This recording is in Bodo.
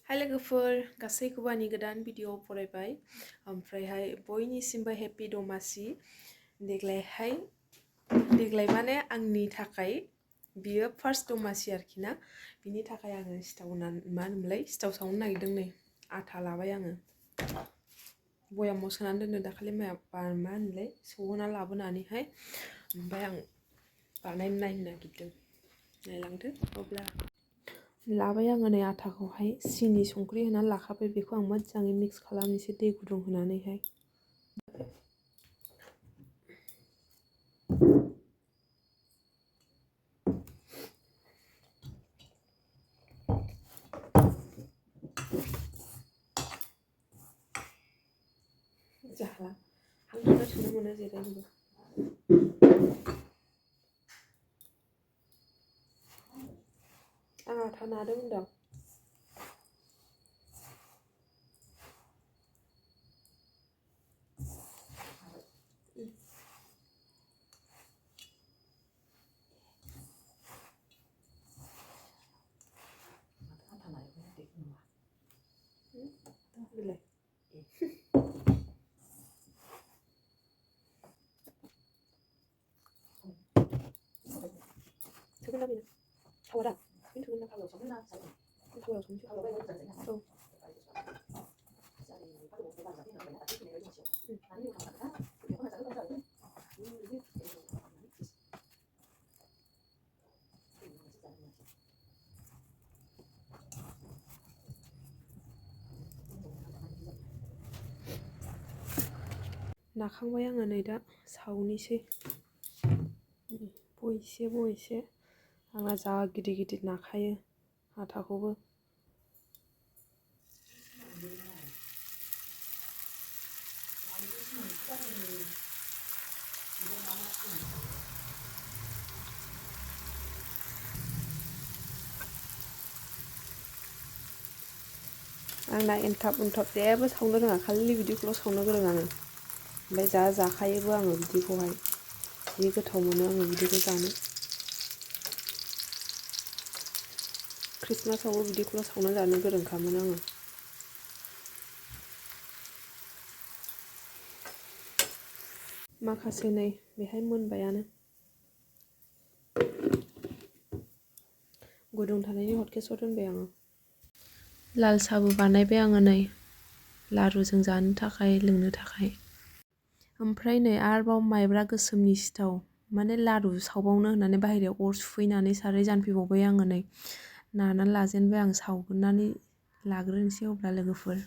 हाय लोगोफोर गासैखौबो आंनि गोदान भिडिअ फरायबाय ओमफ्रायहाय बयनिसिमबो हेपि दमासि देग्लाय माने आंनि थाखाय बियो फार्स्ट दमासि आरोखि ना बिनि थाखाय आङो सिथाव सावनो नागिरदों नै आथा लाबाय आङो बयामाव सोनानै दोननो दाखालि मा होनलाय सौहोना लाबोनानैहाय ओमफ्राय आं बानायनो नायनो नागिरदों नायलांदो अब्ला लाबाय आङो नै आटाखौहाय सिनि संख्रि होनानै लाखाबाय बेखौ आं मोजाङै मिक्स खालामनोसै दै गुदुं होनानैहाय जाला हांगार थुनो मोनो जेरैबो आं आटा नादों होनदां बिलाय थोगोन ना बेनो थावा दा बेनो थोगोन ना थावायाव संसै औ नाखांबाय आङो नै दा सावनोसै बयसे आंना जा गिदिर गिदिर नाखायो आटाखौबो आंना एन्थाब जेबो सावनो रोङा खालि बिदिखौल' सावनो गोरों आङो ओमफ्राय जाखायोबो आङो बिदिखौहाय जि गोथाव मोनो आङो बिदिखौ जानो ख्रिस्टमासावबो बिदिखौल' सावना जानो गोरोंखामोन आङो माखासे नै बेहाय मोनबायानो गुदुं थानायनि हटकेसआव दोनबाय आङो लाल साहाबो बानायबाय आङो नै लारुजों जानो थाखाय लोंनो थाखाय ओमफ्राय नै आरोबाव माइब्रा गोसोमनि सिथाव माने लारु सावबावनो होननानै बाहेरायाव अर सुफैनानै साराय जानफैबावबाय आङो नै नानानै लाजेनबाय आं सावग्रोनानै लाग्रोनोसै अब्ला लोगोफोर